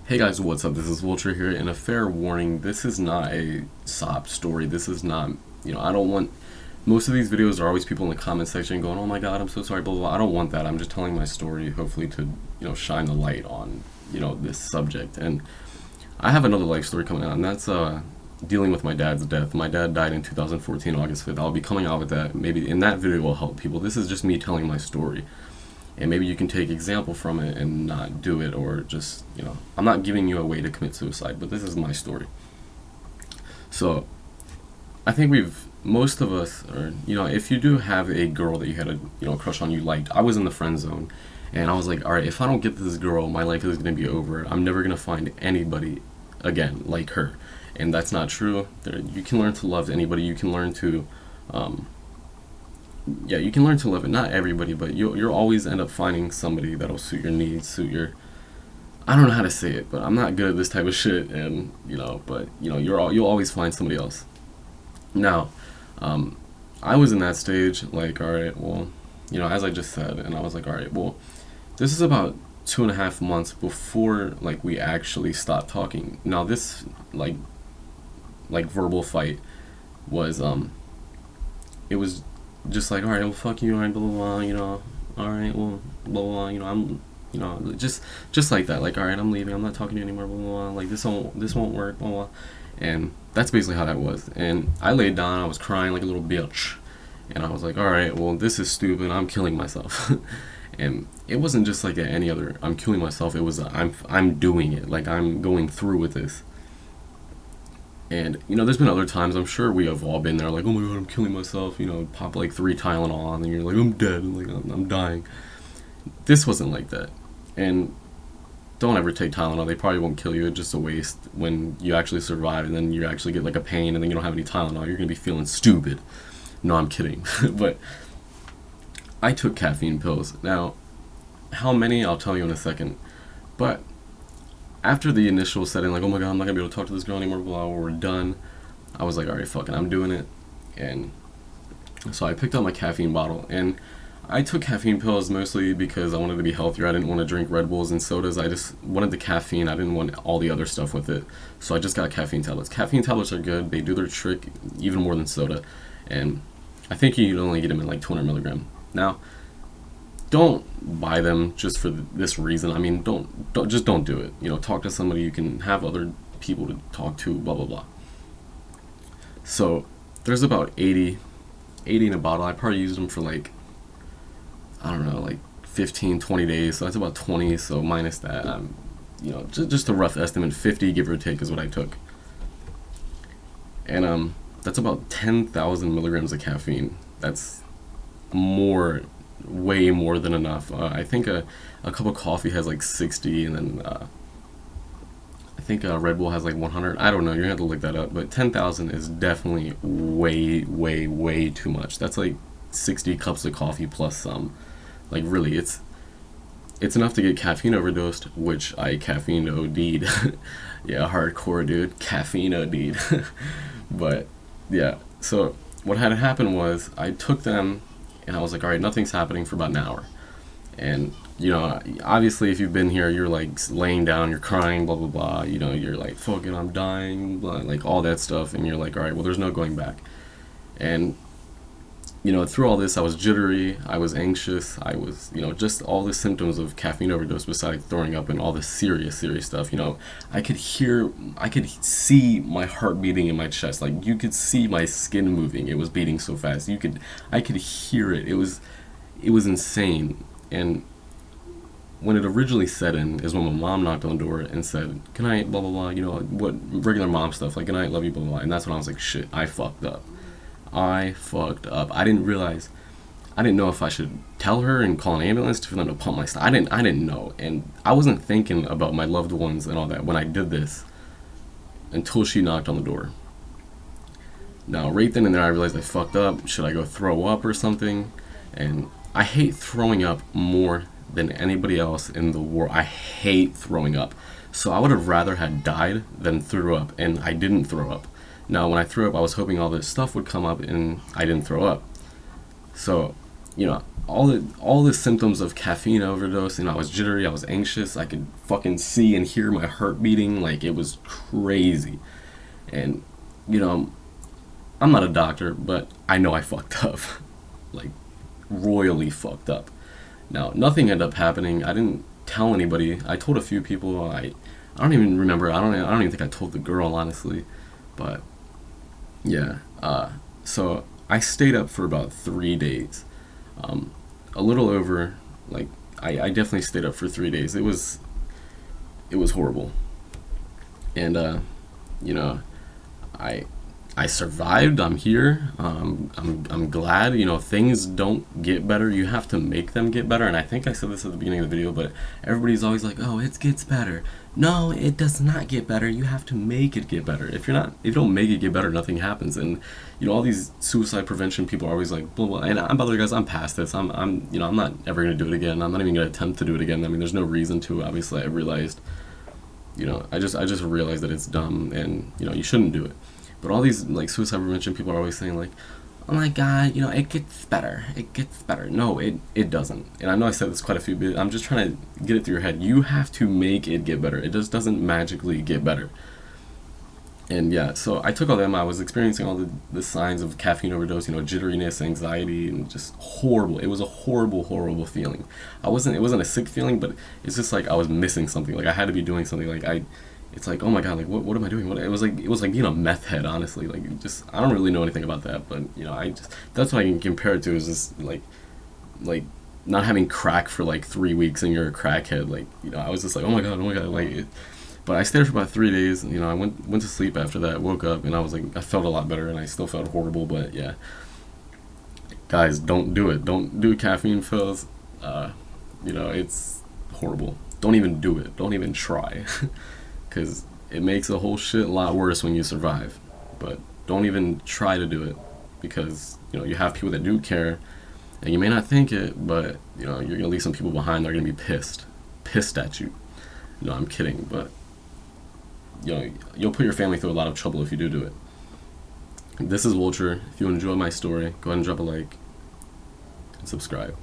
Hey guys, what's up? This is Vvltvre here, and a fair warning, this is not a sob story. This is not, I don't want, most of these videos are always people in the comment section going, oh my god, I'm so sorry, blah, blah, blah. I don't want that. I'm just telling my story, hopefully to, shine the light on, this subject. And I have another life story coming out, and that's, dealing with my dad's death. My dad died in 2014, August 5th. I'll be coming out with that. Maybe in that video will help people. This is just me telling my story. And maybe you can take example from it and not do it, or just, I'm not giving you a way to commit suicide, but this is my story. So I think most of us, or if you do have a girl that you had a crush on, you liked. I was in the friend zone, and I was like, all right, if I don't get this girl, my life is going to be over. I'm never going to find anybody again like her. And that's not true. You can learn to love anybody. You can learn to you can learn to love it. Not everybody, but you'll always end up finding somebody that'll suit your needs, suit your, I don't know how to say it, but I'm not good at this type of shit, and you'll always find somebody else. Now, I was in that stage, like, all right, well, as I just said, and I was like, all right, well, this is about 2.5 months before, like, we actually stopped talking. Now this, like verbal fight was, it was just like, all right, well, fuck you, all right, blah, blah, blah, all right, well, blah, blah, I'm, just like that, like, all right, I'm leaving, I'm not talking to you anymore, blah, blah, blah, like, this won't work, blah, blah, and that's basically how that was. And I laid down, I was crying like a little bitch, and I was like, all right, well, this is stupid, I'm killing myself. And it wasn't just like any other, I'm killing myself, it was, I'm doing it, like, I'm going through with this. And, there's been other times, I'm sure we have all been there, like, oh my god, I'm killing myself, pop like 3 Tylenol, and you're like, I'm dead, like, I'm dying. This wasn't like that. And don't ever take Tylenol, they probably won't kill you, it's just a waste when you actually survive, and then you actually get like a pain, and then you don't have any Tylenol, you're gonna be feeling stupid. No, I'm kidding. But I took caffeine pills. Now, how many, I'll tell you in a second. But after the initial setting, like, oh my god, I'm not gonna be able to talk to this girl anymore, blah, we're done, I was like, alright, fuck it, I'm doing it. And so I picked up my caffeine bottle, and I took caffeine pills mostly because I wanted to be healthier. I didn't want to drink Red Bulls and sodas. I just wanted the caffeine. I didn't want all the other stuff with it. So I just got caffeine tablets. Caffeine tablets are good. They do their trick even more than soda. And I think you can only get them in like 200 milligram. Now, don't buy them just for this reason. I mean, don't do it. Talk to somebody. You can have other people to talk to, blah, blah, blah. So there's about 80 in a bottle. I probably used them for like, I don't know, like 15, 20 days. So that's about 20. So minus that, just a rough estimate, 50 give or take is what I took. And that's about 10,000 milligrams of caffeine. That's way more than enough. I think a cup of coffee has like 60, and then I think Red Bull has like 100. I don't know. You're gonna have to look that up. But 10,000 is definitely way, way, way too much. That's like 60 cups of coffee plus some. Like, really, it's enough to get caffeine overdosed, which I caffeine OD'd. Yeah, hardcore, dude. Caffeine OD'd. But yeah, so what had happened was I took them, and I was like, all right, nothing's happening for about an hour. And obviously, if you've been here, you're like laying down, you're crying, blah blah blah. You're like, fucking, I'm dying, blah, like all that stuff, and you're like, all right, well, there's no going back. And through all this, I was jittery, I was anxious, I was, just all the symptoms of caffeine overdose besides throwing up and all this serious stuff. I could see my heart beating in my chest. Like, you could see my skin moving. It was beating so fast. I could hear it. It was insane. And when it originally set in is when my mom knocked on the door and said, "Good night, blah, blah, blah," what regular mom stuff, like, "Good night, love you, blah, blah, blah." And that's when I was like, shit, I fucked up. I didn't know if I should tell her and call an ambulance for them to pump my stuff. I didn't know. And I wasn't thinking about my loved ones and all that when I did this until she knocked on the door. Now, right then and there, I realized I fucked up. Should I go throw up or something? And I hate throwing up more than anybody else in the world. I hate throwing up. So I would have rather had died than threw up, and I didn't throw up. Now, when I threw up, I was hoping all this stuff would come up, and I didn't throw up. So all the symptoms of caffeine overdose. I was jittery, I was anxious, I could fucking see and hear my heart beating, like it was crazy. And you know, I'm not a doctor, but I know I fucked up, like royally fucked up. Now, nothing ended up happening. I didn't tell anybody. I told a few people. I don't even remember. I don't even think I told the girl, honestly. But yeah. So I stayed up for about 3 days. A little over. Like I definitely stayed up for 3 days. It was horrible. And you know, I I survived. I'm here. I'm glad. Things don't get better. You have to make them get better. And I think I said this at the beginning of the video, but everybody's always like, "Oh, it gets better." No, it does not get better. You have to make it get better. If you don't make it get better, nothing happens. And all these suicide prevention people are always like, blah blah. And by the way, guys, I'm past this. I'm not ever gonna do it again. I'm not even gonna attempt to do it again. I mean, there's no reason to. Obviously, I realized. I just realized that it's dumb, and you shouldn't do it. But all these like suicide prevention people are always saying like, "Oh my God, it gets better. It gets better." No, it doesn't. And I know I said this quite a few bit. I'm just trying to get it through your head. You have to make it get better. It just doesn't magically get better. And yeah, so I took all them. I was experiencing all the signs of caffeine overdose, jitteriness, anxiety, and just horrible. It was a horrible, horrible feeling. It wasn't a sick feeling, but it's just like I was missing something. Like I had to be doing something. It's like, oh my God, like what am I doing? It was like being a meth head, honestly. Like just, I don't really know anything about that, but that's what I can compare it to, is just like not having crack for like 3 weeks and you're a crackhead. Like, I was just like, oh my God, but I stayed for about 3 days. I went to sleep after that, woke up, and I was like, I felt a lot better, and I still felt horrible. But yeah, guys, don't do it. Don't do caffeine pills. It's horrible. Don't even do it. Don't even try, because it makes a whole shit a lot worse when you survive. But don't even try to do it, because you have people that do care, and you may not think it, but you're gonna leave some people behind. They're gonna be pissed at you. No, I'm kidding, but you'll put your family through a lot of trouble if you do it. This is Vulture. If you enjoy my story, go ahead and drop a like and subscribe.